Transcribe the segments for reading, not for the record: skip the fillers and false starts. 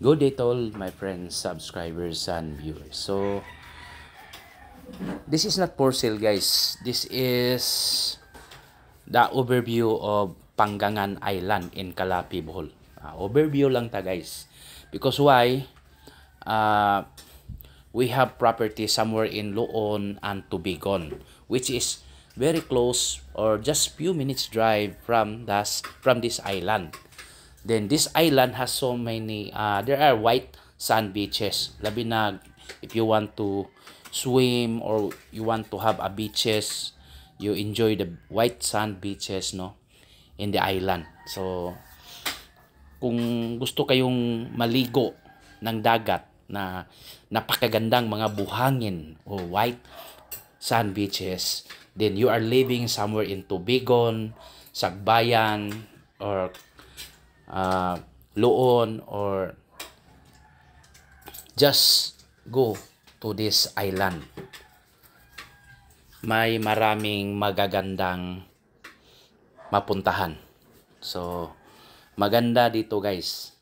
Good day to all my friends, subscribers, and viewers. So, this is not for sale, guys. This is the overview of Panggangan Island in Calapi, Bohol. Overview lang ta, guys. Because why? Uh, we have property somewhere in Loon and Tubigon, which is very close or just few minutes drive from this island. Then this island has so many there are white sand beaches. Labi na if you want to swim or you want to have a beaches, you enjoy the white sand beaches, no, in the island. So kung gusto kayong maligo ng dagat na napakagandang mga buhangin o white sand beaches, then you are living somewhere in Tubigon, Sagbayan, or Loon, or just go to this island. May maraming magagandang mapuntahan. So, maganda dito, guys.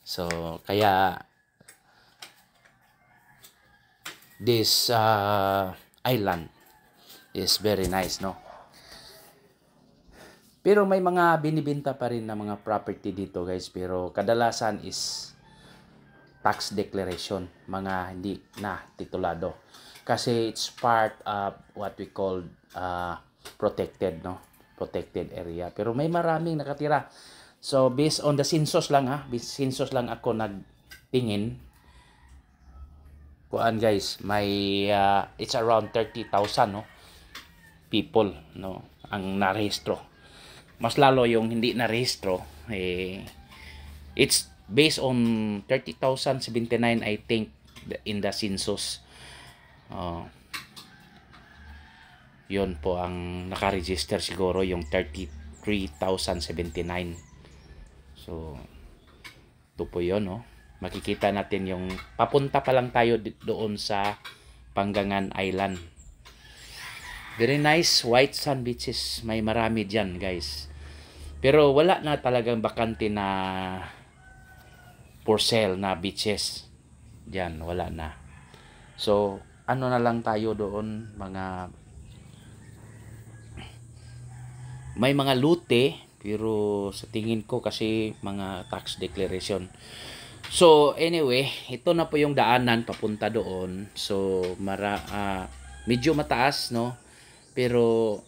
So, kaya this island is very nice, no? Pero may mga binibenta pa rin na mga property dito, guys. Pero kadalasan is tax declaration, mga hindi na titulado. Kasi it's part of what we call protected, no? Protected area. Pero may maraming nakatira. So based on the census lang, census lang ako nagtingin. Kuan, guys, may it's around 30,000, no, people, no, ang narehistro. Mas lalo yung hindi narehistro, it's based on 30,079, I think, in the census. Yun po ang nakaregister siguro, yung 33,079. So ito po yun, no. Makikita natin yung papunta pa lang tayo doon sa Panggangan Island. Very nice white sand beaches, may marami dyan, guys. Pero wala na talagang bakante na for sale na beaches. Diyan, wala na. So, ano na lang tayo doon, may mga lute, pero sa tingin ko kasi mga tax declaration. So, anyway, ito na po yung daanan papunta doon. So, medyo mataas, no? Pero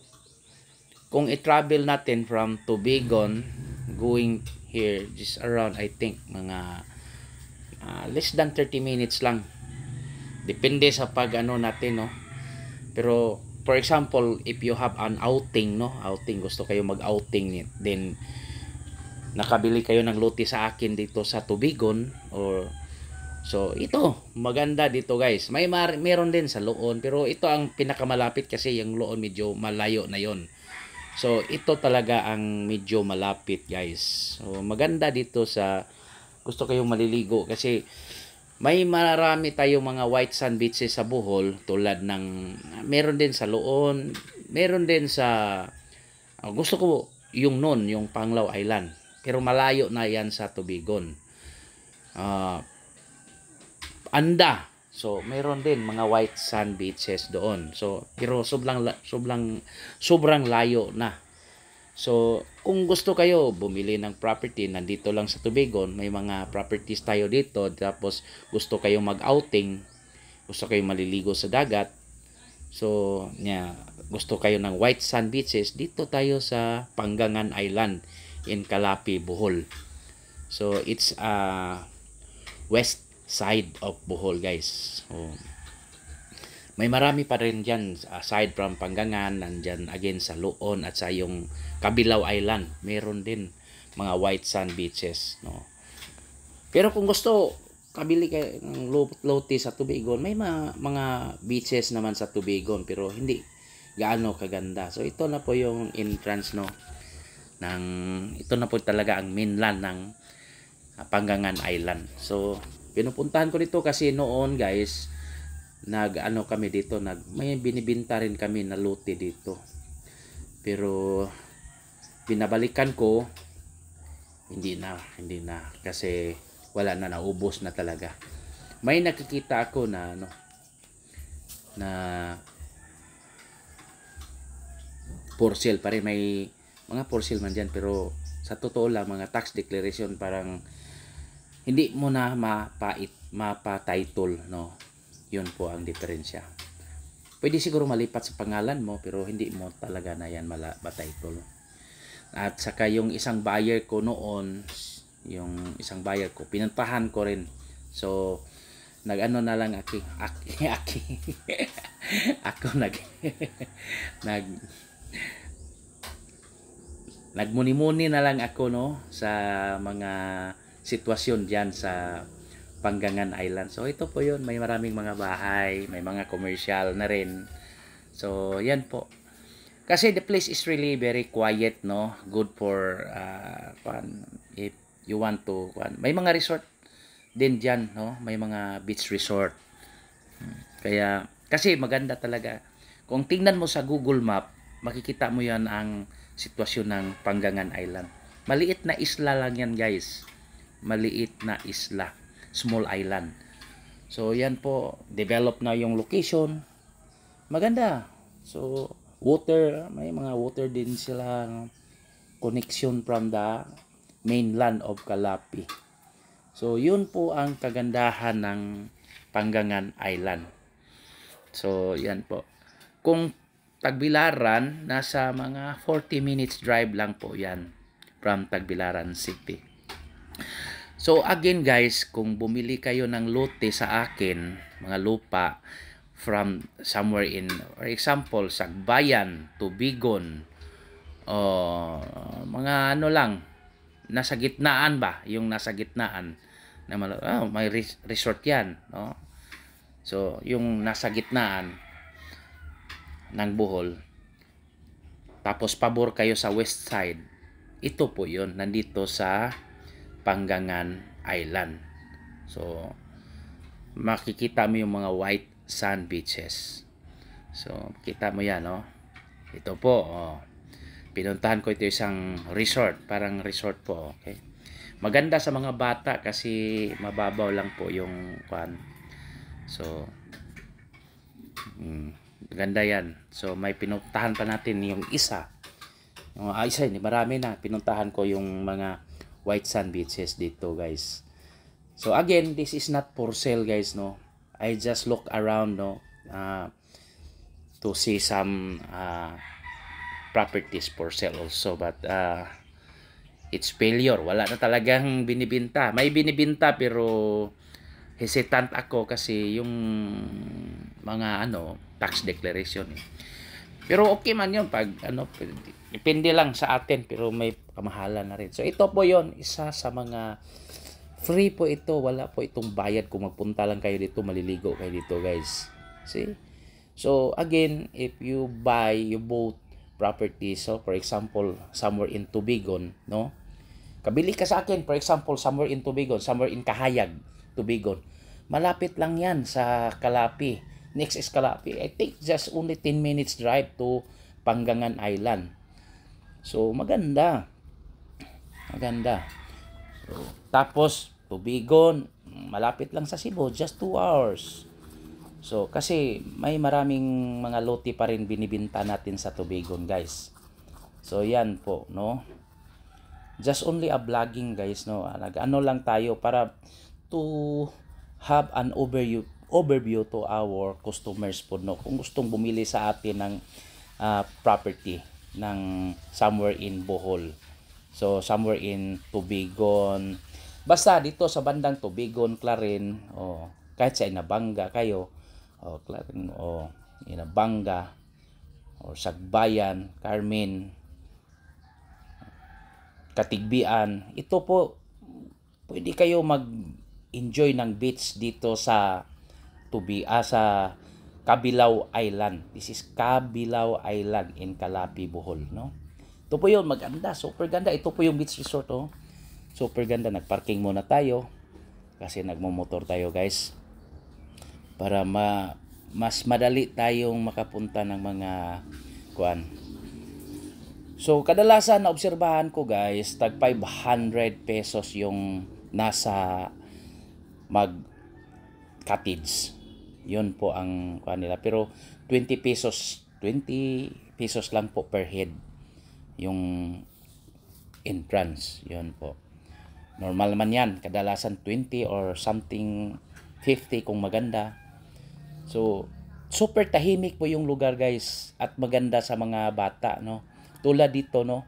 kung i-travel natin from Tubigon going here, just around, I think, mga less than 30 minutes lang. Depende sa pag-ano natin, no? Pero for example, if you have an outing, no? Outing, gusto kayo mag-outing, then nakabili kayo ng lote sa akin dito sa Tubigon, or so ito, maganda dito, guys. Meron din sa Loon, pero ito ang pinakamalapit kasi yung Loon medyo malayo na yon. So ito talaga ang medyo malapit, guys. So maganda dito sa gusto kayong maliligo, kasi may marami tayong mga white sand beaches sa Bohol, tulad ng meron din sa Loon, meron din sa gusto ko yung yung Panglao Island, pero malayo na yan sa Tubigon. Anda, so meron din mga white sand beaches doon. So pero sobrang layo na. So kung gusto kayo bumili ng property nandito lang sa Tubigon, may mga properties tayo dito. Tapos gusto kayong mag-outing, gusto kayong maliligo sa dagat, so gusto kayo ng white sand beaches, dito tayo sa Panggangan Island in Calapi, Bohol. So it's west side of Bohol, guys. So may marami pa rin dyan aside from Panggangan. Nandyan again sa Loon at sa yung Kabilao Island, meron din mga white sand beaches, no. Pero kung gusto kabili kayo ng lote sa Tubigon, may mga beaches naman sa Tubigon, pero hindi gaano kaganda. So ito na po yung entrance, no, ito na po talaga ang mainland ng Panggangan Island. So pinupuntahan ko dito kasi noon, guys, kami dito, may binibinta rin kami na lote dito. Pero binabalikan ko, hindi na kasi wala na, naubos na talaga. May nakikita ako na ano, na for sale pa rin, may mga for sale man dyan, pero sa totoo lang mga tax declaration parang hindi mo na mapa-title, no? Yun po ang diferensya. Pwede siguro malipat sa pangalan mo, pero hindi mo talaga na yan ma-title. At saka yung isang buyer ko noon, pinuntahan ko rin. So, nag-ano na lang ako nagmuni-muni na lang ako, no, sa mga sitwasyon diyan sa Panggangan Island. So, ito po yun. May maraming mga bahay, may mga commercial na rin. So, yan po. Kasi the place is really very quiet, no? Good for if you want to may mga resort din diyan, no? May mga beach resort. Kaya kasi maganda talaga. Kung tingnan mo sa Google Map, makikita mo 'yan ang sitwasyon ng Panggangan Island. Maliit na isla lang 'yan, guys. Maliit na isla, small island. So, yan po, develop na yung location. Maganda. So, water, may mga water din sila, connection from the mainland of Calapi. So, yun po ang kagandahan ng Panggangan Island. So, yan po. Kung Tagbilaran, nasa mga 40 minutes drive lang po yan from Tagbilaran City. So, again guys, kung bumili kayo ng lote sa akin, mga lupa, from somewhere in, for example, Sagbayan, Tubigon, mga ano lang, nasa gitnaan ba, yung nasa gitnaan, na may resort yan, no? So, yung nasa gitnaan ng Bohol, tapos pabor kayo sa west side, ito po yun, nandito sa Panggangan Island. So, makikita mo yung mga white sand beaches. So, kita mo yan, no? Ito po, pinuntahan ko ito isang resort, parang resort po, okay? Maganda sa mga bata kasi mababaw lang po yung kwan. So, maganda yan. So, may pinuntahan pa natin yung isa. Hindi, marami na. Pinuntahan ko yung mga white sand beaches dito, guys. So, again, this is not for sale, guys, no? I just look around, no, to see some properties for sale also, but it's failure. Wala na talagang binibinta. May binibinta pero hesitant ako kasi yung mga tax declaration. Pero okay man yun pag depende lang sa atin, pero may kamahalan na rin. So ito po yon, isa sa mga free po ito, wala po itong bayad. Kung magpunta lang kayo dito, maliligo kayo dito, guys. See? So again, if you bought property, so for example, somewhere in Tubigon, no? Kabili ka sa akin, for example, somewhere in Tubigon, somewhere in Kahayag, Tubigon. Malapit lang yan sa Calapi. Next is Calapi. I think just only 10 minutes drive to Panggangan Island. So, maganda. Maganda. So, tapos, Tubigon, malapit lang sa Cebu, just 2 hours. So, kasi may maraming mga lote pa rin binibinta natin sa Tubigon, guys. So, yan po, no? Just only a vlogging, guys, no? Nag-ano lang tayo para to have an overview to our customers po, no? Kung gustong bumili sa atin ng property ng somewhere in Bohol. So, somewhere in Tubigon. Basta dito sa bandang Tubigon, Clarin, kahit sa Inabanga kayo, Clarin, Inabanga, or Sagbayan, Carmen, Katigbian, ito po, pwede kayo mag-enjoy ng beach dito sa sa Kabilao Island. This is Kabilao Island in Calapi, Bohol, no? Ito po yun, maganda, super ganda. Ito po yung beach resort, super ganda. Nagparking muna tayo kasi nagmomotor tayo, guys, para mas madali tayong makapunta ng mga kuan. So, kadalasan na obserbahan ko, guys, tag 500 pesos yung nasa mag cottage. Yun po ang kuha nila. Pero 20 pesos lang po per head yung entrance. Yun po. Normal man yan. Kadalasan 20 or something 50 kung maganda. So, super tahimik po yung lugar, guys. At maganda sa mga bata, no? Tulad dito, no?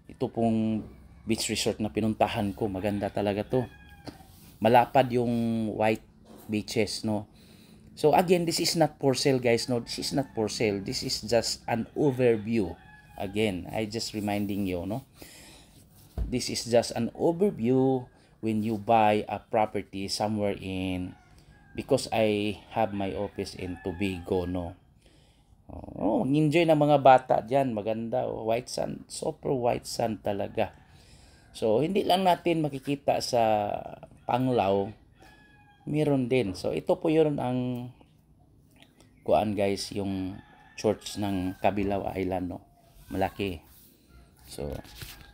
Ito pong beach resort na pinuntahan ko. Maganda talaga to. Malapad yung white beaches, no? So again, this is not for sale, guys, no? This is not for sale. This is just an overview. Again, I just reminding you, no? This is just an overview when you buy a property somewhere in, because I have my office in Tobigo, no? Oh, enjoy ng mga bata diyan, maganda, oh, white sand, super white sand talaga. So hindi lang natin makikita sa Panglao, meron din. So ito po yun ang kuan, guys, yung church ng Cabilao Island, no? Malaki. So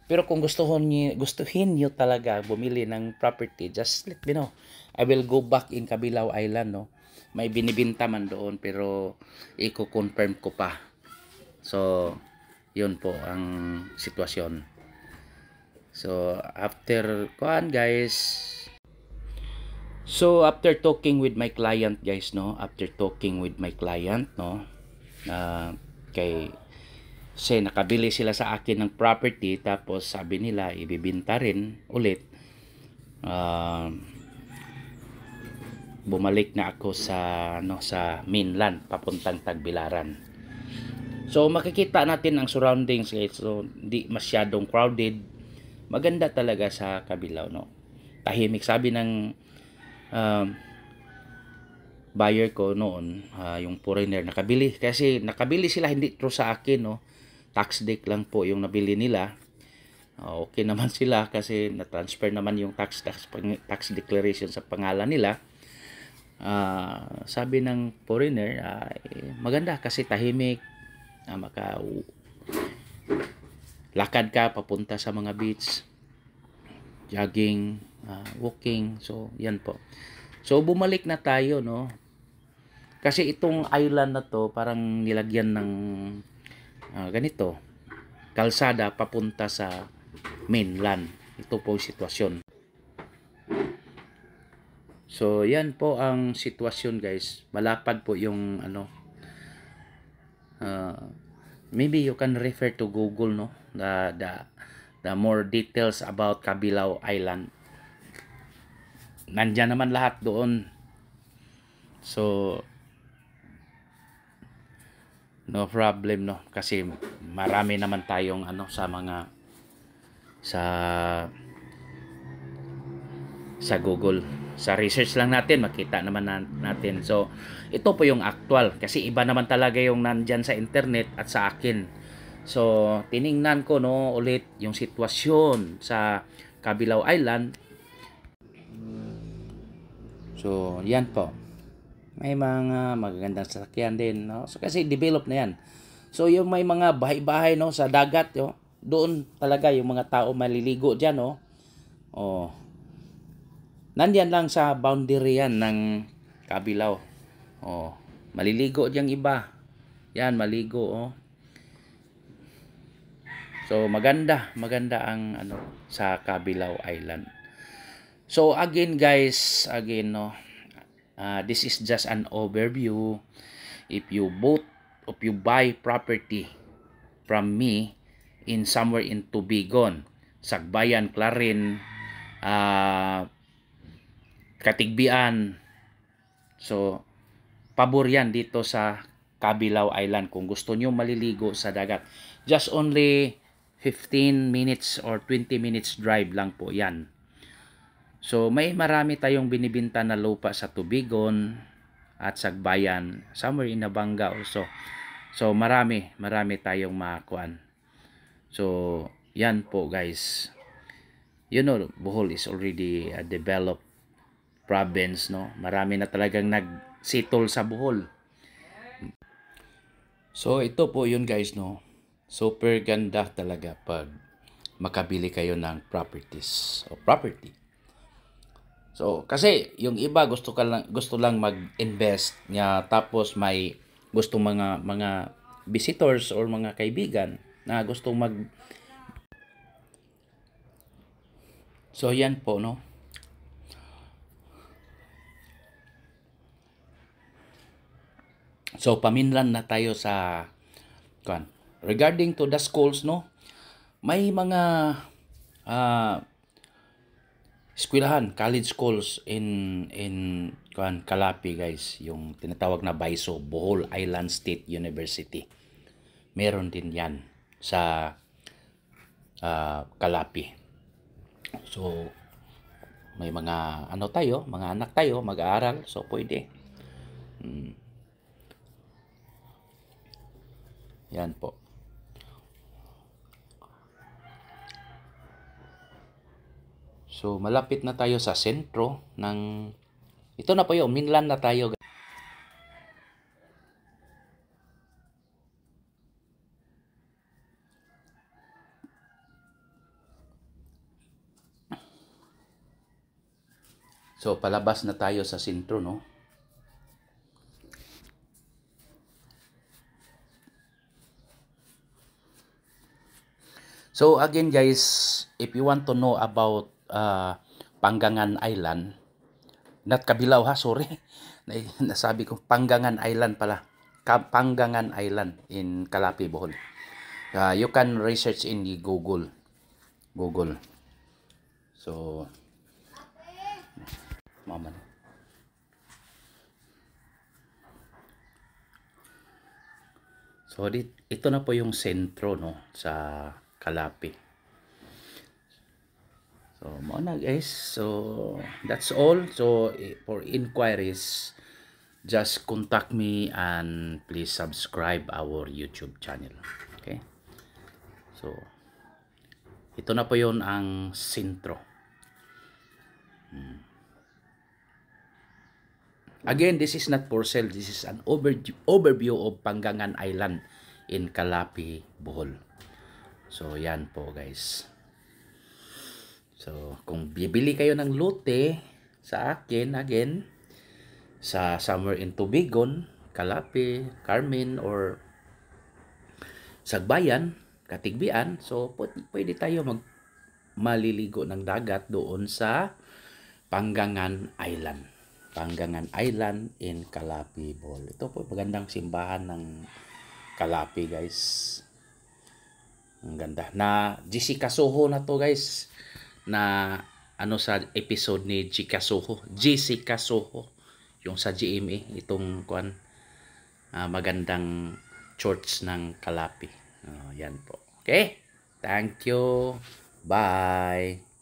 pero kung gustuhin niyo talaga bumili ng property, just let me know. I will go back in Cabilao Island, no? May binibenta man doon pero i-confirm ko pa. So yun po ang sitwasyon. So after kuan, guys, so after talking with my client, guys, no, kay nakabili sila sa akin ng property, tapos sabi nila ibibenta rin ulit. Bumalik na ako sa mainland papuntang Tagbilaran. So makikita natin ang surroundings, guys. So hindi masyadong crowded. Maganda talaga sa Cabilao, no? Tahimik. Sabi ng buyer ko noon, yung foreigner, nakabili sila hindi through sa akin, no? Tax deck lang po yung nabili nila. Okay naman sila kasi na-transfer naman yung tax declaration sa pangalan nila. Sabi ng foreigner, maganda kasi tahimik, lakad ka papunta sa mga beach, jogging, walking. So yan po. So bumalik na tayo, no? Kasi itong island na to parang nilagyan ng ganito, kalsada papunta sa mainland. Ito po yung sitwasyon. So yan po ang sitwasyon, guys. Malapad po yung maybe you can refer to Google, no? The more details about Cabilao Island. Nandiyan naman lahat doon. So no problem, no? Kasi marami naman tayong sa Google. Sa research lang natin, makita naman natin. So, ito po yung actual. Kasi iba naman talaga yung nandyan sa internet at sa akin. So, tiningnan ko, no, ulit yung sitwasyon sa Cabilao Island. So, yan po. May mga magagandang sasakyan din, no? So, kasi develop na yan. So, yung may mga bahay-bahay, no, sa dagat, no, doon talaga yung mga tao maliligo dyan, no? Oh. Nandiyan lang sa boundary yan ng Cabilao. Oh, maliligo diyang iba. Yan, maligo, oh. So maganda ang sa Cabilao Island. So again, guys, no, this is just an overview. If you buy property from me in somewhere in Tubigon, Sagbayan, Clarin, Katigbian, so pabor yan dito sa Cabilao Island kung gusto nyo maliligo sa dagat. Just only 15 minutes or 20 minutes drive lang po yan. So may marami tayong binibinta na lupa sa Tubigon at Sagbayan, somewhere in Nabanga also. So marami tayong makuan. So yan po, guys. You know, Bohol is already a developed province, no? Marami na talagang nagsitol sa Bohol. So ito po yun, guys, no? Super ganda talaga pag makabili kayo ng properties o property. So, kasi yung iba gusto lang mag-invest niya, tapos may gusto mga visitors or mga kaibigan na gustong mag. So yan po, no. So paminlan na tayo sa kan. Regarding to the schools, no. May mga ah eskwelahan, college schools in Calapi, guys, yung tinatawag na BISO, Bohol Island State University. Meron din 'yan sa Calapi. So may mga ano tayo, mga anak tayo mag-aaral, so pwede. Yan po. So malapit na tayo sa sentro ng, ito na po yung mainland na tayo. So palabas na tayo sa sentro, no. So again, guys, if you want to know about Panggangan Island, not Kabilao ha, sorry. Nasabi ko Panggangan Island pala. Panggangan Island in Calapi, Bohol. You can research in the Google. So mama. So ito na po yung sentro, no, sa Calapi. So mo na, guys. So that's all. So for inquiries, just contact me and please subscribe our YouTube channel. Okay? So ito na po yon ang sentro. Again, this is not for sale. This is an overview of Panggangan Island in Calapi, Bohol. So yan po, guys. So kung bibili kayo ng lote sa akin, again, sa somewhere in Tubigon, Calapi, Carmen, or Sagbayan, Katigbian, so pwede tayo maliligo ng dagat doon sa Panggangan Island. Panggangan Island in Calapi, Bohol. Ito po magandang simbahan ng Calapi, guys. Ang ganda. Na Jessica Soho na to, guys. Na ano sa episode ni Jessica Soho. Yung sa GMA, itong magandang church ng Calapi. Yan po. Okay? Thank you. Bye.